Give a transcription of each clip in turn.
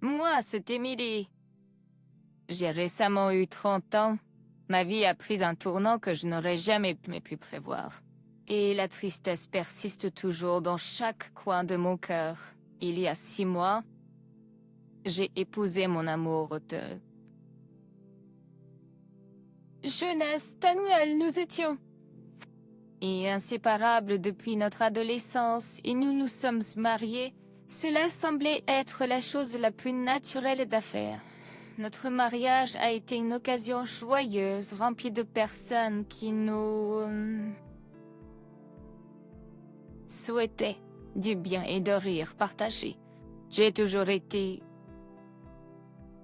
Moi, c'est Emily. J'ai récemment eu 30 ans. Ma vie a pris un tournant que je n'aurais jamais pu prévoir. Et la tristesse persiste toujours dans chaque coin de mon cœur. Il y a 6 mois, j'ai épousé mon amour de... jeunesse, Daniel, nous étions... et inséparables depuis notre adolescence, et nous nous sommes mariés. Cela semblait être la chose la plus naturelle d'affaire. Notre mariage a été une occasion joyeuse, remplie de personnes qui nous... souhaitaient du bien et de rire partagé. J'ai toujours été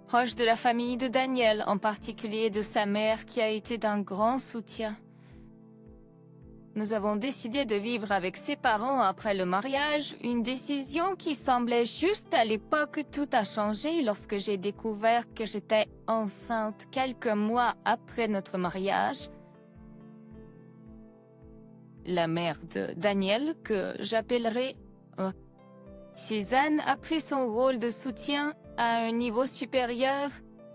proche de la famille de Daniel, en particulier de sa mère qui a été d'un grand soutien. Nous avons décidé de vivre avec ses parents après le mariage, une décision qui semblait juste à l'époque. Tout a changé lorsque j'ai découvert que j'étais enceinte quelques mois après notre mariage. La mère de Daniel, que j'appellerai Suzanne, a pris son rôle de soutien à un niveau supérieur,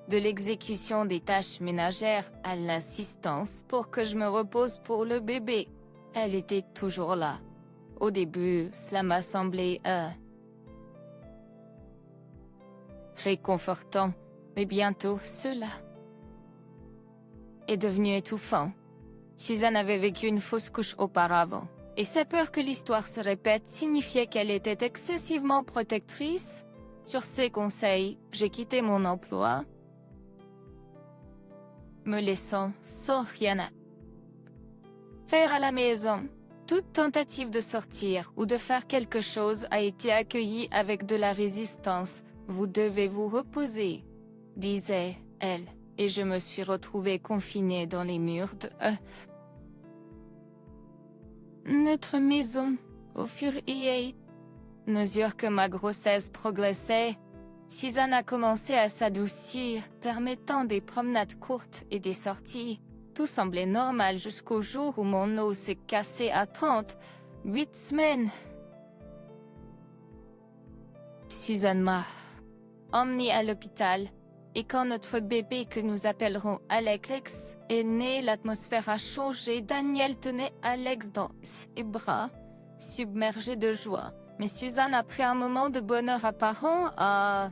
de l'exécution des tâches ménagères à l'assistance pour que je me repose pour le bébé. Elle était toujours là. Au début, cela m'a semblé réconfortant, mais bientôt cela est devenu étouffant. Suzanne avait vécu une fausse couche auparavant, et sa peur que l'histoire se répète signifiait qu'elle était excessivement protectrice. Sur ses conseils, j'ai quitté mon emploi, me laissant sans rien à faire à la maison. Toute tentative de sortir ou de faire quelque chose a été accueillie avec de la résistance. Vous devez vous reposer, disait-elle, et je me suis retrouvée confinée dans les murs de notre maison. Au fur et à mesure que ma grossesse progressait, Suzanne a commencé à s'adoucir, permettant des promenades courtes et des sorties. Tout semblait normal jusqu'au jour où mon os s'est cassé à 38 semaines. Suzanne m'a emmenée à l'hôpital, et quand notre bébé que nous appellerons Alex est né, l'atmosphère a changé. Daniel tenait Alex dans ses bras, submergé de joie. Mais Suzanne, après un moment de bonheur apparent, a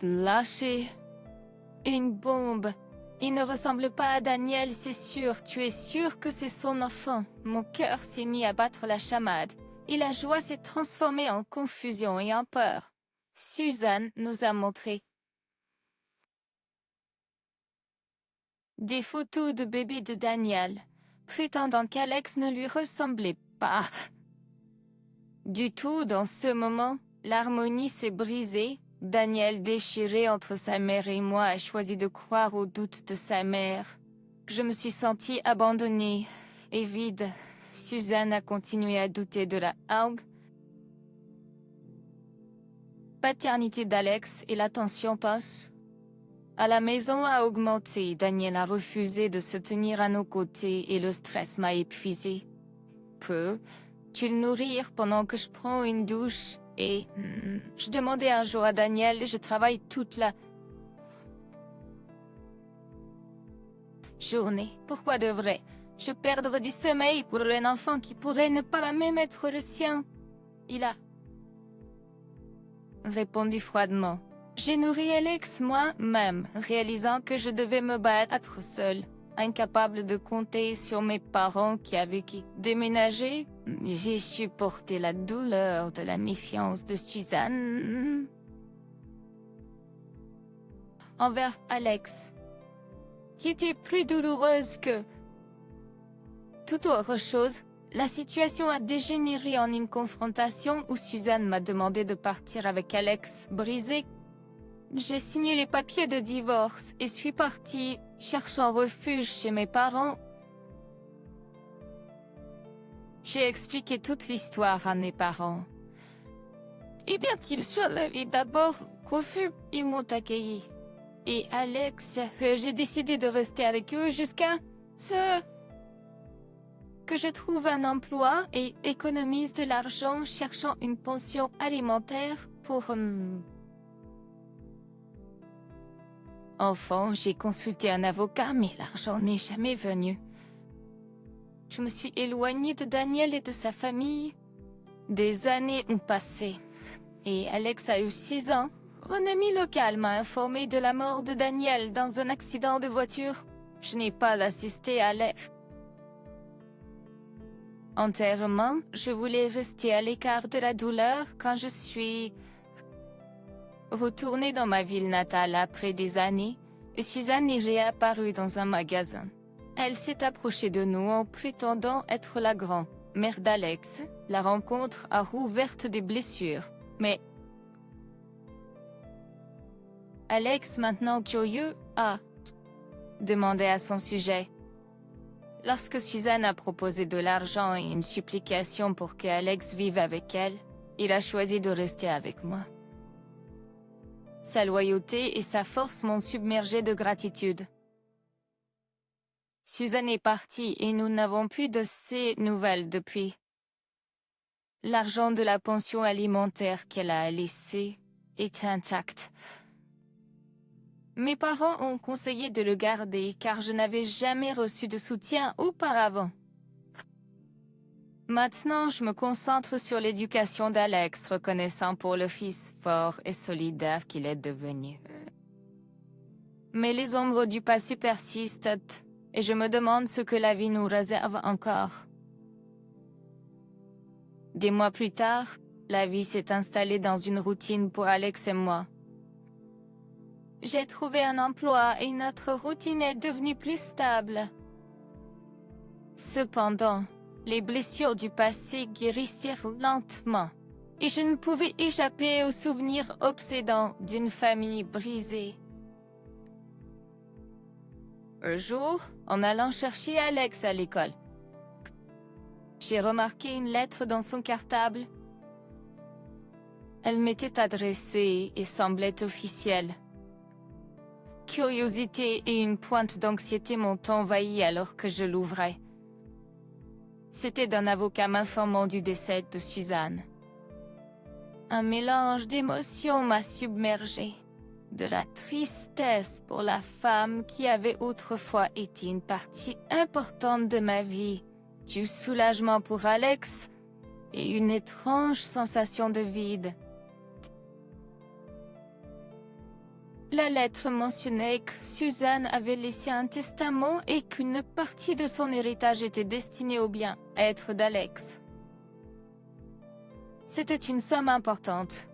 lâché une bombe. Il ne ressemble pas à Daniel, c'est sûr. Tu es sûr que c'est son enfant? Mon cœur s'est mis à battre la chamade, et la joie s'est transformée en confusion et en peur. Suzanne nous a montré des photos de bébé de Daniel, prétendant qu'Alex ne lui ressemblait pas du tout. Dans ce moment, l'harmonie s'est brisée. Daniel, déchiré entre sa mère et moi, a choisi de croire aux doutes de sa mère. Je me suis sentie abandonnée et vide. Suzanne a continué à douter de la paternité d'Alex, et la tension à la maison a augmenté. Daniel a refusé de se tenir à nos côtés et le stress m'a épuisée. Peux-tu le nourrir pendant que je prends une douche? Et je demandais un jour à Daniel, je travaille toute la journée. Pourquoi devrais-je perdre du sommeil pour un enfant qui pourrait ne pas même être le sien? Il a répondu froidement. J'ai nourri Alex moi-même, réalisant que je devais me battre seule. Incapable de compter sur mes parents qui avaient déménagé, j'ai supporté la douleur de la méfiance de Suzanne envers Alex, qui était plus douloureuse que toute autre chose. La situation a dégénéré en une confrontation où Suzanne m'a demandé de partir avec Alex brisé. J'ai signé les papiers de divorce et suis partie, cherchant refuge chez mes parents. J'ai expliqué toute l'histoire à mes parents. Et bien qu'ils soient là, et d'abord, refus, ils m'ont accueilli. Et Alex, j'ai décidé de rester avec eux jusqu'à ce que je trouve un emploi et économise de l'argent cherchant une pension alimentaire. pour... Enfant, j'ai consulté un avocat, mais l'argent n'est jamais venu. Je me suis éloignée de Daniel et de sa famille. Des années ont passé. Et Alex a eu 6 ans. Un ami local m'a informé de la mort de Daniel dans un accident de voiture. Je n'ai pas assisté à l'enterrement. Je voulais rester à l'écart de la douleur quand je suis retournée dans ma ville natale après des années. Suzanne est réapparue dans un magasin. Elle s'est approchée de nous en prétendant être la grand-mère d'Alex. La rencontre a rouvert des blessures. Mais Alex, maintenant curieux, a demandé à son sujet. Lorsque Suzanne a proposé de l'argent et une supplication pour que Alex vive avec elle, il a choisi de rester avec moi. Sa loyauté et sa force m'ont submergé de gratitude. Suzanne est partie et nous n'avons plus de ses nouvelles depuis. L'argent de la pension alimentaire qu'elle a laissé est intact. Mes parents ont conseillé de le garder car je n'avais jamais reçu de soutien auparavant. Maintenant, je me concentre sur l'éducation d'Alex, reconnaissant pour le fils fort et solidaire qu'il est devenu. Mais les ombres du passé persistent et je me demande ce que la vie nous réserve encore. Des mois plus tard, la vie s'est installée dans une routine pour Alex et moi. J'ai trouvé un emploi et notre routine est devenue plus stable. Cependant, les blessures du passé guérissirent lentement, et je ne pouvais échapper aux souvenirs obsédants d'une famille brisée. Un jour, en allant chercher Alex à l'école, j'ai remarqué une lettre dans son cartable. Elle m'était adressée et semblait officielle. Curiosité et une pointe d'anxiété m'ont envahi alors que je l'ouvrais. C'était d'un avocat m'informant du décès de Suzanne. Un mélange d'émotions m'a submergée. De la tristesse pour la femme qui avait autrefois été une partie importante de ma vie, du soulagement pour Alex et une étrange sensation de vide. La lettre mentionnait que Suzanne avait laissé un testament et qu'une partie de son héritage était destinée au bien-être d'Alex. C'était une somme importante,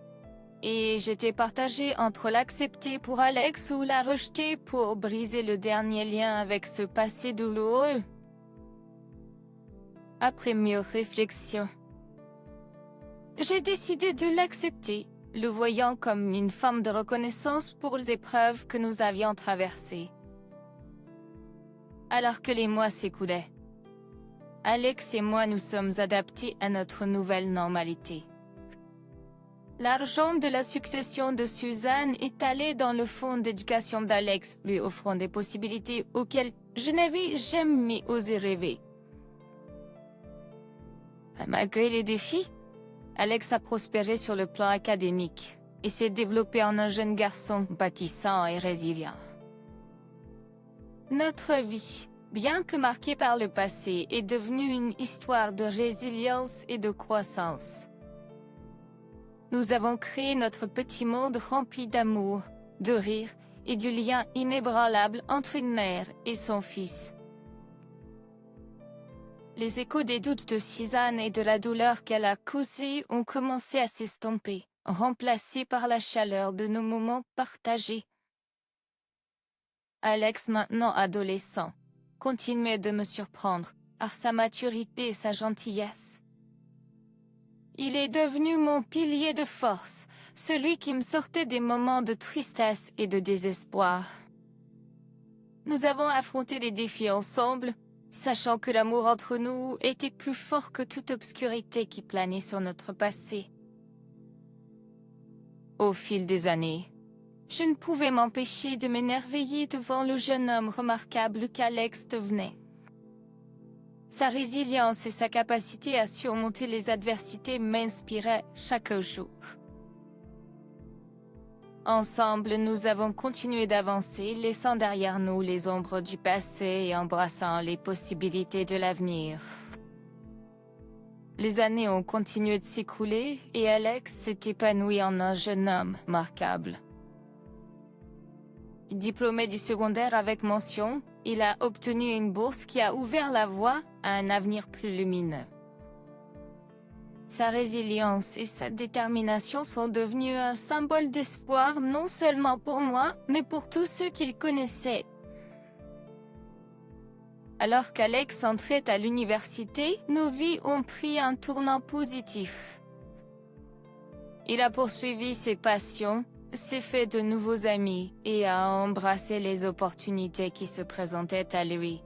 et j'étais partagée entre l'accepter pour Alex ou la rejeter pour briser le dernier lien avec ce passé douloureux. Après mûre réflexion, j'ai décidé de l'accepter, le voyant comme une forme de reconnaissance pour les épreuves que nous avions traversées. Alors que les mois s'écoulaient, Alex et moi nous sommes adaptés à notre nouvelle normalité. L'argent de la succession de Suzanne est allé dans le fonds d'éducation d'Alex, lui offrant des possibilités auxquelles je n'avais jamais osé rêver. Malgré les défis, Alex a prospéré sur le plan académique et s'est développé en un jeune garçon bâtissant et résilient. Notre vie, bien que marquée par le passé, est devenue une histoire de résilience et de croissance. Nous avons créé notre petit monde rempli d'amour, de rire et du lien inébranlable entre une mère et son fils. Les échos des doutes de Suzanne et de la douleur qu'elle a causée ont commencé à s'estomper, remplacés par la chaleur de nos moments partagés. Alex, maintenant adolescent, continuait de me surprendre par sa maturité et sa gentillesse. Il est devenu mon pilier de force, celui qui me sortait des moments de tristesse et de désespoir. Nous avons affronté les défis ensemble, sachant que l'amour entre nous était plus fort que toute obscurité qui planait sur notre passé. Au fil des années, je ne pouvais m'empêcher de m'émerveiller devant le jeune homme remarquable qu'Alex devenait. Sa résilience et sa capacité à surmonter les adversités m'inspiraient chaque jour. Ensemble, nous avons continué d'avancer, laissant derrière nous les ombres du passé et embrassant les possibilités de l'avenir. Les années ont continué de s'écouler et Alex s'est épanoui en un jeune homme remarquable. Diplômé du secondaire avec mention, il a obtenu une bourse qui a ouvert la voie à un avenir plus lumineux. Sa résilience et sa détermination sont devenus un symbole d'espoir non seulement pour moi, mais pour tous ceux qu'il connaissait. Alors qu'Alex entrait à l'université, nos vies ont pris un tournant positif. Il a poursuivi ses passions, s'est fait de nouveaux amis et a embrassé les opportunités qui se présentaient à lui.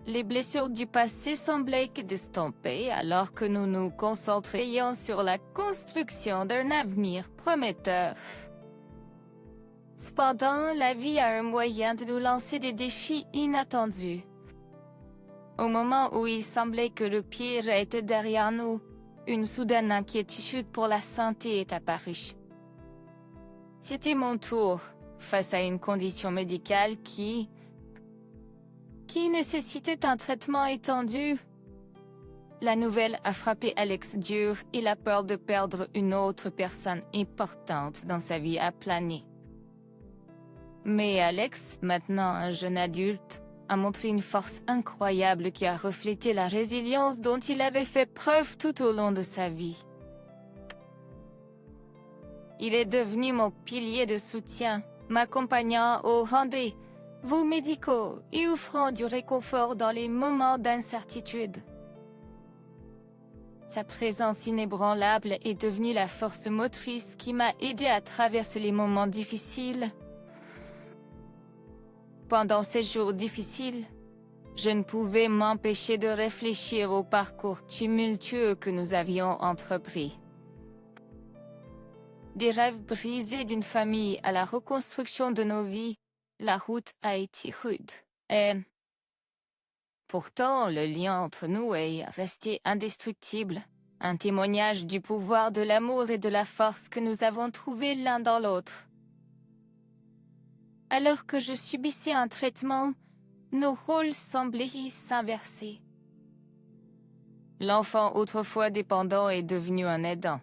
Les blessures du passé semblaient d'estomper alors que nous nous concentrions sur la construction d'un avenir prometteur. Cependant, la vie a un moyen de nous lancer des défis inattendus. Au moment où il semblait que le pire était derrière nous, une soudaine inquiétude pour la santé est apparue. C'était mon tour, face à une condition médicale qui nécessitait un traitement étendu. La nouvelle a frappé Alex dur et la peur de perdre une autre personne importante dans sa vie a plané. Mais Alex, maintenant un jeune adulte, a montré une force incroyable qui a reflété la résilience dont il avait fait preuve tout au long de sa vie. Il est devenu mon pilier de soutien, m'accompagnant aux rendez-vous médicaux et offrant du réconfort dans les moments d'incertitude. Sa présence inébranlable est devenue la force motrice qui m'a aidé à traverser les moments difficiles. Pendant ces jours difficiles, je ne pouvais m'empêcher de réfléchir au parcours tumultueux que nous avions entrepris. Des rêves brisés d'une famille à la reconstruction de nos vies, la route a été rude. Et pourtant, le lien entre nous est resté indestructible, un témoignage du pouvoir de l'amour et de la force que nous avons trouvé l'un dans l'autre. Alors que je subissais un traitement, nos rôles semblaient s'inverser. L'enfant autrefois dépendant est devenu un aidant,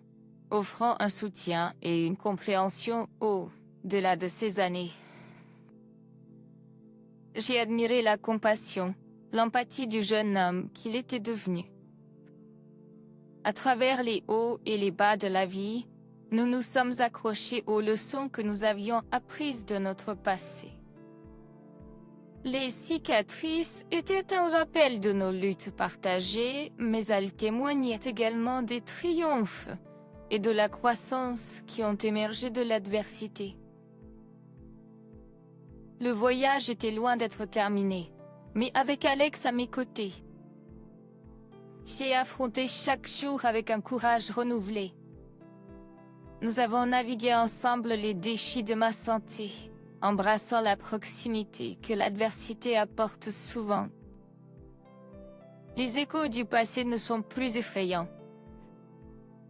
offrant un soutien et une compréhension au-delà de ces années. J'ai admiré la compassion, l'empathie du jeune homme qu'il était devenu. À travers les hauts et les bas de la vie, nous nous sommes accrochés aux leçons que nous avions apprises de notre passé. Les cicatrices étaient un rappel de nos luttes partagées, mais elles témoignaient également des triomphes et de la croissance qui ont émergé de l'adversité. Le voyage était loin d'être terminé, mais avec Alex à mes côtés, j'ai affronté chaque jour avec un courage renouvelé. Nous avons navigué ensemble les défis de ma santé, embrassant la proximité que l'adversité apporte souvent. Les échos du passé ne sont plus effrayants.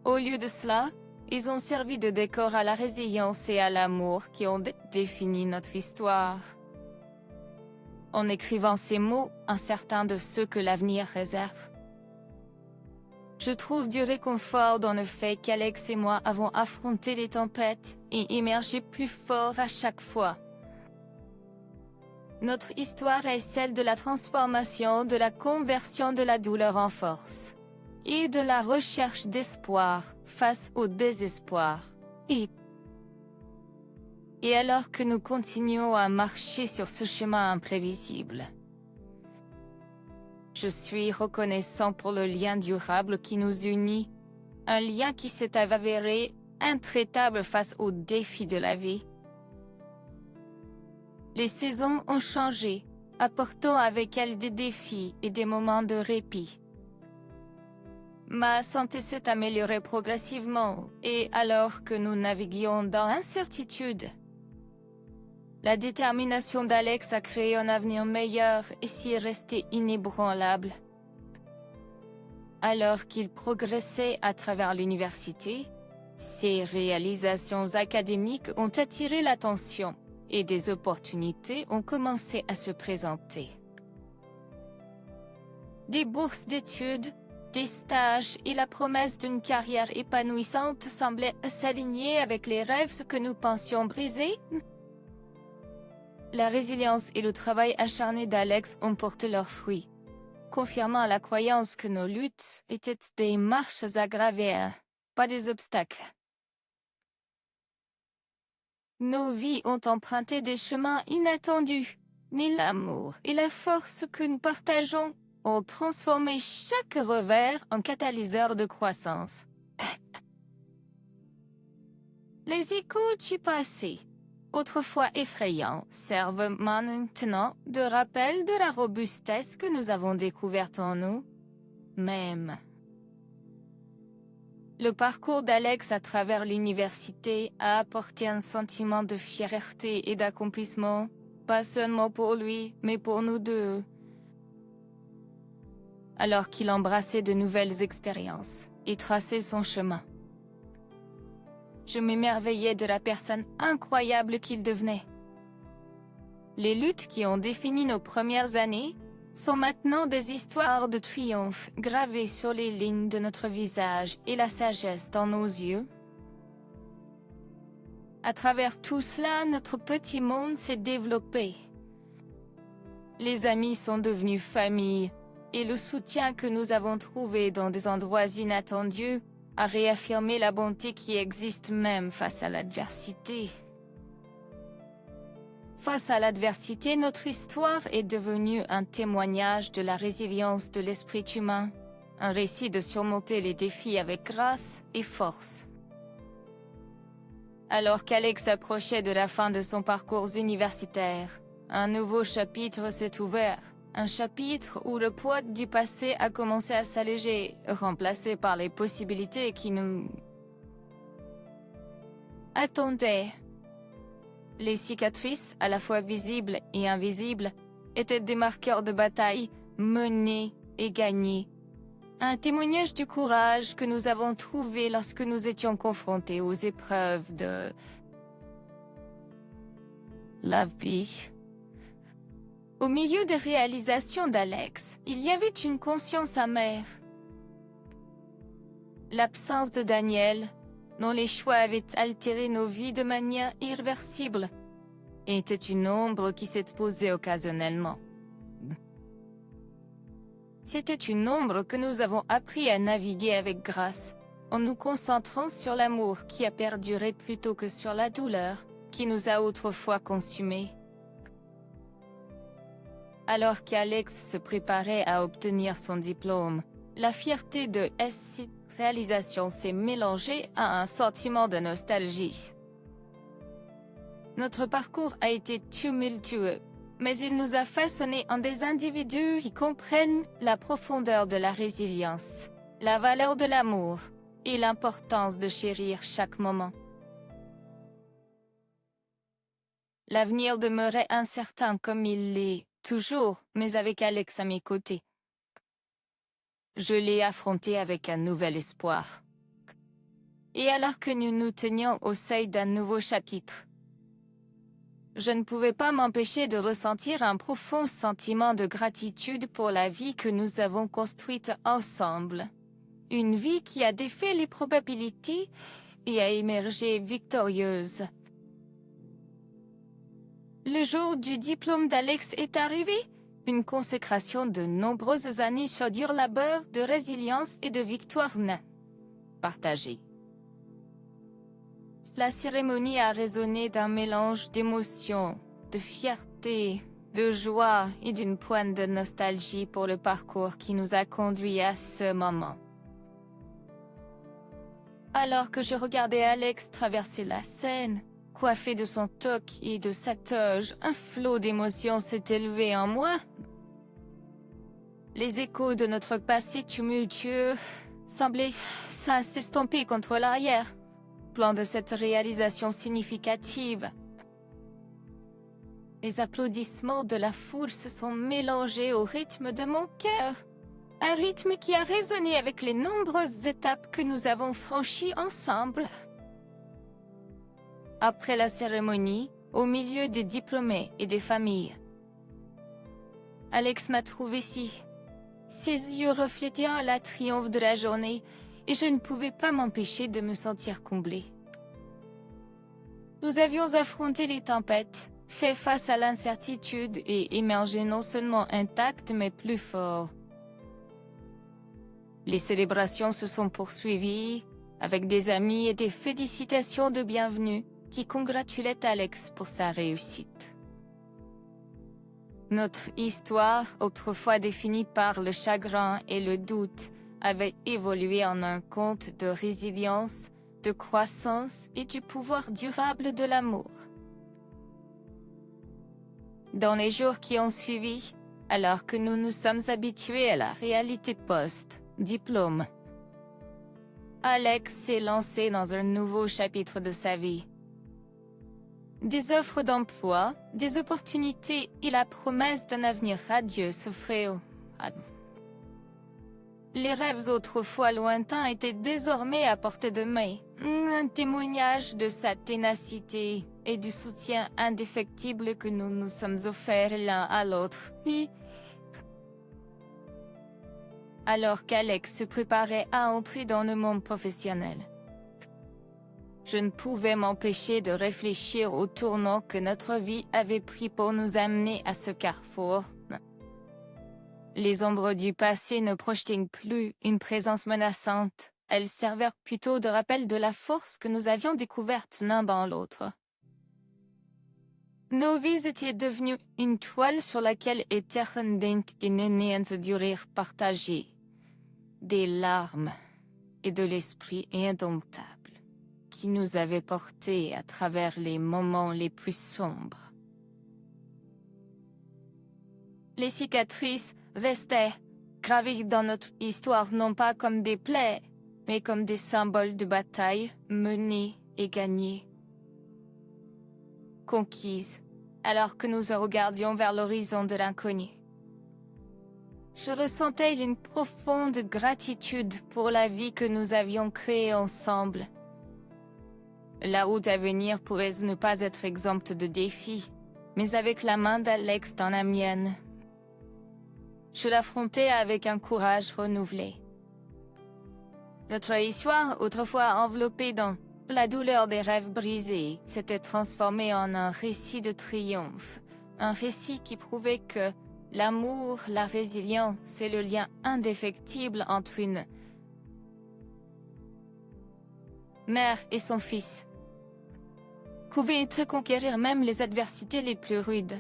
Au lieu de cela, ils ont servi de décor à la résilience et à l'amour qui ont défini notre histoire. En écrivant ces mots, incertain de ce que l'avenir réserve, je trouve du réconfort dans le fait qu'Alex et moi avons affronté les tempêtes et émergé plus forts à chaque fois. Notre histoire est celle de la transformation, de la conversion de la douleur en force, et de la recherche d'espoir face au désespoir. Et alors que nous continuons à marcher sur ce chemin imprévisible, je suis reconnaissant pour le lien durable qui nous unit, un lien qui s'est avéré intraitable face aux défis de la vie. Les saisons ont changé, apportant avec elles des défis et des moments de répit. Ma santé s'est améliorée progressivement, et alors que nous naviguions dans l'incertitude, la détermination d'Alex a créé un avenir meilleur et s'y est resté inébranlable. Alors qu'il progressait à travers l'université, Ses réalisations académiques ont attiré l'attention et des opportunités ont commencé à se présenter. Des bourses d'études, des stages et la promesse d'une carrière épanouissante semblaient s'aligner avec les rêves que nous pensions briser. La résilience et le travail acharné d'Alex ont porté leurs fruits, confirmant la croyance que nos luttes étaient des marches à gravir, pas des obstacles. Nos vies ont emprunté des chemins inattendus, mais l'amour et la force que nous partageons ont transformé chaque revers en catalyseur de croissance. Les échos du passé, autrefois effrayants, servent maintenant de rappel de la robustesse que nous avons découverte en nous. Même. Le parcours d'Alex à travers l'université a apporté un sentiment de fierté et d'accomplissement, pas seulement pour lui, mais pour nous deux. Alors qu'il embrassait de nouvelles expériences et traçait son chemin. Je m'émerveillais de la personne incroyable qu'il devenait. Les luttes qui ont défini nos premières années sont maintenant des histoires de triomphe gravées sur les lignes de notre visage et la sagesse dans nos yeux. À travers tout cela, notre petit monde s'est développé. Les amis sont devenus famille, et le soutien que nous avons trouvé dans des endroits inattendus a réaffirmé la bonté qui existe même face à l'adversité. Face à l'adversité, notre histoire est devenue un témoignage de la résilience de l'esprit humain, un récit de surmonter les défis avec grâce et force. Alors qu'Alex approchait de la fin de son parcours universitaire, un nouveau chapitre s'est ouvert. Un chapitre où le poids du passé a commencé à s'alléger, remplacé par les possibilités qui nous attendaient. Les cicatrices, à la fois visibles et invisibles, étaient des marqueurs de bataille menés et gagnés. Un témoignage du courage que nous avons trouvé lorsque nous étions confrontés aux épreuves de la vie. Au milieu des réalisations d'Alex, il y avait une conscience amère. L'absence de Daniel, dont les choix avaient altéré nos vies de manière irréversible, était une ombre qui s'exposait occasionnellement. C'était une ombre que nous avons appris à naviguer avec grâce, en nous concentrant sur l'amour qui a perduré plutôt que sur la douleur qui nous a autrefois consumés. Alors qu'Alex se préparait à obtenir son diplôme, la fierté de cette réalisation s'est mélangée à un sentiment de nostalgie. Notre parcours a été tumultueux, mais il nous a façonnés en des individus qui comprennent la profondeur de la résilience, la valeur de l'amour et l'importance de chérir chaque moment. L'avenir demeurait incertain comme il l'est toujours, mais avec Alex à mes côtés. Je l'ai affronté avec un nouvel espoir. Et alors que nous nous tenions au seuil d'un nouveau chapitre, je ne pouvais pas m'empêcher de ressentir un profond sentiment de gratitude pour la vie que nous avons construite ensemble. Une vie qui a défait les probabilités et a émergé victorieuse. Le jour du diplôme d'Alex est arrivé, une consécration de nombreuses années sur dur labeur, de résilience et de victoire partagée. La cérémonie a résonné d'un mélange d'émotions, de fierté, de joie et d'une pointe de nostalgie pour le parcours qui nous a conduits à ce moment. Alors que je regardais Alex traverser la scène, coiffé de son toque et de sa toge, un flot d'émotions s'est élevé en moi. Les échos de notre passé tumultueux semblaient s'estomper contre l'arrière, plan de cette réalisation significative. Les applaudissements de la foule se sont mélangés au rythme de mon cœur, Un rythme qui a résonné avec les nombreuses étapes que nous avons franchies ensemble. Après la cérémonie, au milieu des diplômés et des familles, Alex m'a trouvé ici. Ses yeux reflétaient la triomphe de la journée et je ne pouvais pas m'empêcher de me sentir comblée. Nous avions affronté les tempêtes, fait face à l'incertitude et émergé non seulement intacts mais plus forts. Les célébrations se sont poursuivies avec des amis et des félicitations de bienvenue qui congratulaient Alex pour sa réussite. Notre histoire, autrefois définie par le chagrin et le doute, avait évolué en un conte de résilience, de croissance et du pouvoir durable de l'amour. Dans les jours qui ont suivi, alors que nous nous sommes habitués à la réalité post-diplôme, Alex s'est lancé dans un nouveau chapitre de sa vie. Des offres d'emploi, des opportunités et la promesse d'un avenir radieux s'offraient à nous. Les rêves autrefois lointains étaient désormais à portée de main. Un témoignage de sa ténacité et du soutien indéfectible que nous nous sommes offerts l'un à l'autre. Et alors qu'Alex se préparait à entrer dans le monde professionnel, je ne pouvais m'empêcher de réfléchir au tournant que notre vie avait pris pour nous amener à ce carrefour. Les ombres du passé ne projetaient plus une présence menaçante. Elles servirent plutôt de rappel de la force que nous avions découverte l'un dans l'autre. Nos vies étaient devenues une toile sur laquelle étaient une durée partagée, des larmes et de l'esprit indomptable qui nous avait portés à travers les moments les plus sombres. Les cicatrices restaient gravées dans notre histoire non pas comme des plaies, mais comme des symboles de bataille menées et gagnées. Conquises, alors que nous regardions vers l'horizon de l'inconnu. Je ressentais une profonde gratitude pour la vie que nous avions créée ensemble. La route à venir pourrait ne pas être exempte de défis, mais avec la main d'Alex dans la mienne, je l'affrontais avec un courage renouvelé. Notre histoire, autrefois enveloppée dans la douleur des rêves brisés, s'était transformée en un récit de triomphe, un récit qui prouvait que l'amour, la résilience et le lien indéfectible entre une mère et son fils pouvaient conquérir même les adversités les plus rudes.